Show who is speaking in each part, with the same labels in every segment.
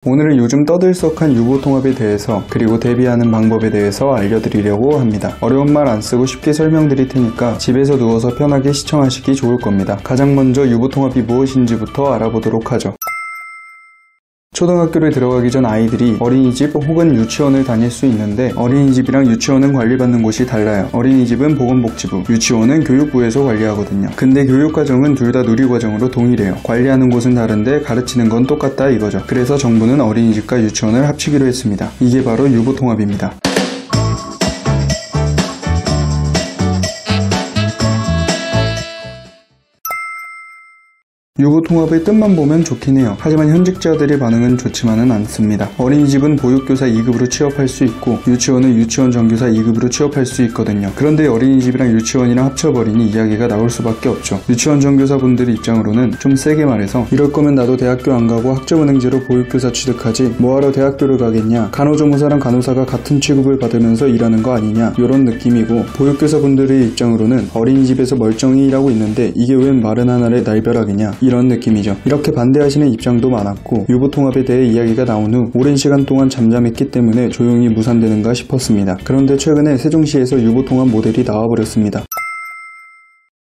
Speaker 1: 오늘은 요즘 떠들썩한 유보통합에 대해서 그리고 대비하는 방법에 대해서 알려드리려고 합니다. 어려운 말 안 쓰고 쉽게 설명드릴 테니까 집에서 누워서 편하게 시청하시기 좋을 겁니다. 가장 먼저 유보통합이 무엇인지부터 알아보도록 하죠. 초등학교를 들어가기 전 아이들이 어린이집 혹은 유치원을 다닐 수 있는데 어린이집이랑 유치원은 관리받는 곳이 달라요. 어린이집은 보건복지부, 유치원은 교육부에서 관리하거든요. 근데 교육과정은 둘 다 누리과정으로 동일해요. 관리하는 곳은 다른데 가르치는 건 똑같다 이거죠. 그래서 정부는 어린이집과 유치원을 합치기로 했습니다. 이게 바로 유보통합입니다. 유보통합의 뜻만 보면 좋긴 해요. 하지만 현직자들의 반응은 좋지만은 않습니다. 어린이집은 보육교사 2급으로 취업할 수 있고 유치원은 유치원 정교사 2급으로 취업할 수 있거든요. 그런데 어린이집이랑 유치원이랑 합쳐버리니 이야기가 나올 수밖에 없죠. 유치원 정교사분들 입장으로는 좀 세게 말해서 이럴 거면 나도 대학교 안 가고 학점은행제로 보육교사 취득하지 뭐하러 대학교를 가겠냐, 간호조무사랑 간호사가 같은 취급을 받으면서 일하는 거 아니냐 이런 느낌이고, 보육교사분들의 입장으로는 어린이집에서 멀쩡히 일하고 있는데 이게 웬 마른 하늘의 날벼락이냐 이런 느낌이죠. 이렇게 반대하시는 입장도 많았고, 유보통합에 대해 이야기가 나온 후 오랜 시간 동안 잠잠했기 때문에 조용히 무산되는가 싶었습니다. 그런데 최근에 세종시에서 유보통합 모델이 나와버렸습니다.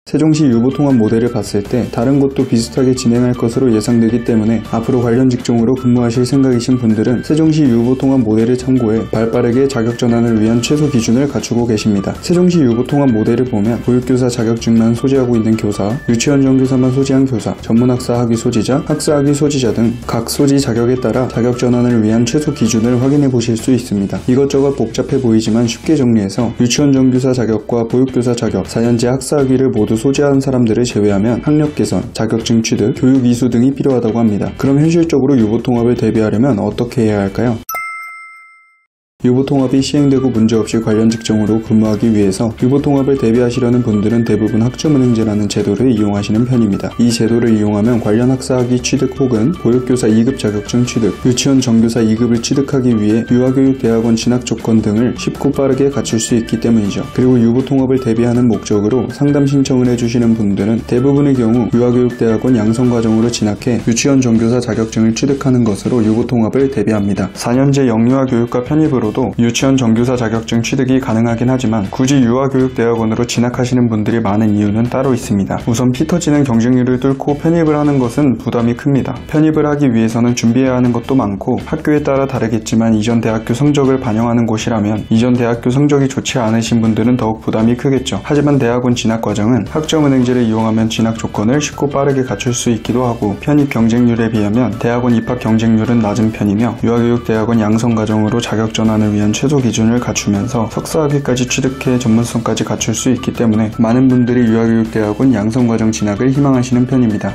Speaker 1: 세종시 유보통합 모델을 봤을 때 다른 곳도 비슷하게 진행할 것으로 예상되기 때문에 앞으로 관련 직종으로 근무하실 생각이신 분들은 세종시 유보통합 모델을 참고해 발빠르게 자격전환을 위한 최소 기준을 갖추고 계십니다. 세종시 유보통합 모델을 보면 보육교사 자격증만 소지하고 있는 교사, 유치원 정교사만 소지한 교사, 전문학사 학위 소지자, 학사 학위 소지자 등 각 소지 자격에 따라 자격전환을 위한 최소 기준을 확인해 보실 수 있습니다. 이것저것 복잡해 보이지만 쉽게 정리해서 유치원 정교사 자격과 보육교사 자격, 4년제 학사 학위를 모두 소지한 사람들을 제외하면 학력 개선, 자격증 취득, 교육 이수 등이 필요하다고 합니다. 그럼 현실적으로 유보통합을 대비하려면 어떻게 해야 할까요? 유보통합이 시행되고 문제없이 관련 직종으로 근무하기 위해서 유보통합을 대비하시려는 분들은 대부분 학점은행제라는 제도를 이용하시는 편입니다. 이 제도를 이용하면 관련 학사학위 취득 혹은 보육교사 2급 자격증 취득, 유치원 정교사 2급을 취득하기 위해 유아교육대학원 진학 조건 등을 쉽고 빠르게 갖출 수 있기 때문이죠. 그리고 유보통합을 대비하는 목적으로 상담 신청을 해주시는 분들은 대부분의 경우 유아교육대학원 양성과정으로 진학해 유치원 정교사 자격증을 취득하는 것으로 유보통합을 대비합니다. 4년제 영유아교육과 편입으로 유치원 정교사 자격증 취득이 가능하긴 하지만 굳이 유아교육대학원으로 진학하시는 분들이 많은 이유는 따로 있습니다. 우선 피 터지는 경쟁률을 뚫고 편입을 하는 것은 부담이 큽니다. 편입을 하기 위해서는 준비해야 하는 것도 많고 학교에 따라 다르겠지만 이전 대학교 성적을 반영하는 곳이라면 이전 대학교 성적이 좋지 않으신 분들은 더욱 부담이 크겠죠. 하지만 대학원 진학 과정은 학점은행제를 이용하면 진학 조건을 쉽고 빠르게 갖출 수 있기도 하고, 편입 경쟁률에 비하면 대학원 입학 경쟁률은 낮은 편이며 유아교육대학원 양성과정으로 자격전환을 위한 최소 기준을 갖추면서 석사학위까지 취득해 전문성까지 갖출 수 있기 때문에 많은 분들이 유아교육대학원 양성과정 진학을 희망하시는 편입니다.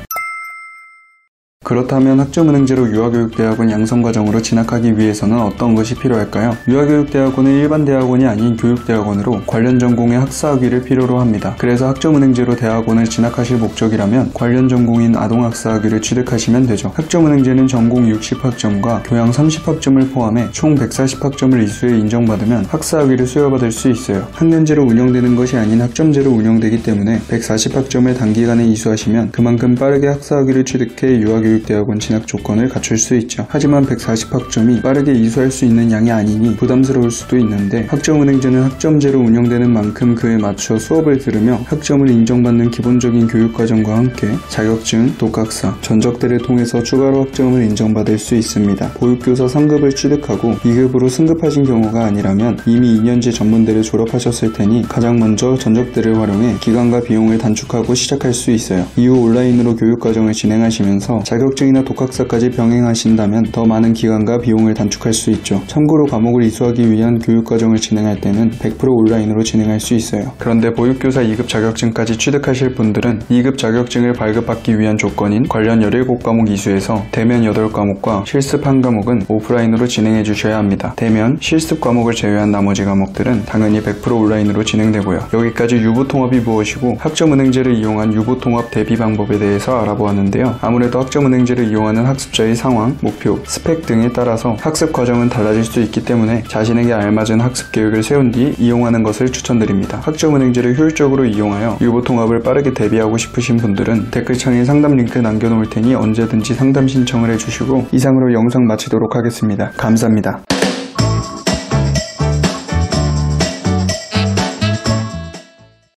Speaker 1: 그렇다면 학점은행제로 유아교육대학원 양성과정으로 진학하기 위해서는 어떤 것이 필요할까요? 유아교육대학원은 일반 대학원이 아닌 교육대학원으로 관련 전공의 학사학위를 필요로 합니다. 그래서 학점은행제로 대학원을 진학하실 목적이라면 관련 전공인 아동학사학위를 취득하시면 되죠. 학점은행제는 전공 60학점과 교양 30학점을 포함해 총 140학점을 이수해 인정받으면 학사학위를 수여받을 수 있어요. 학년제로 운영되는 것이 아닌 학점제로 운영되기 때문에 140학점을 단기간에 이수하시면 그만큼 빠르게 학사학위를 취득해 유아교육대학원 진학 조건을 갖출 수 있죠. 하지만 140학점이 빠르게 이수할 수 있는 양이 아니니 부담스러울 수도 있는데, 학점은행제는 학점제로 운영되는 만큼 그에 맞춰 수업을 들으며 학점을 인정받는 기본적인 교육과정과 함께 자격증, 독학사, 전적대를 통해서 추가로 학점을 인정받을 수 있습니다. 보육교사 3급을 취득하고 2급으로 승급하신 경우가 아니라면 이미 2년제 전문대를 졸업하셨을 테니 가장 먼저 전적대를 활용해 기간과 비용을 단축하고 시작할 수 있어요. 이후 온라인으로 교육과정을 진행하시면서 자격증이나 독학사까지 병행하신다면 더 많은 기간과 비용을 단축할 수 있죠. 참고로 과목을 이수하기 위한 교육과정을 진행할 때는 100% 온라인으로 진행할 수 있어요. 그런데 보육교사 2급 자격증까지 취득하실 분들은 2급 자격증을 발급받기 위한 조건인 관련 17과목 이수에서 대면 8과목과 실습 1과목은 오프라인으로 진행해 주셔야 합니다. 대면, 실습 과목을 제외한 나머지 과목들은 당연히 100% 온라인으로 진행되고요. 여기까지 유보통합이 무엇이고 학점은행제를 이용한 유보통합 대비 방법에 대해서 알아보았는데요. 아무래도 학점은행 학점은행제를 이용하는 학습자의 상황, 목표, 스펙 등에 따라서 학습 과정은 달라질 수 있기 때문에 자신에게 알맞은 학습 계획을 세운 뒤 이용하는 것을 추천드립니다. 학점은행제를 효율적으로 이용하여 유보통합을 빠르게 대비하고 싶으신 분들은 댓글창에 상담 링크 남겨놓을 테니 언제든지 상담 신청을 해주시고 이상으로 영상 마치도록 하겠습니다. 감사합니다.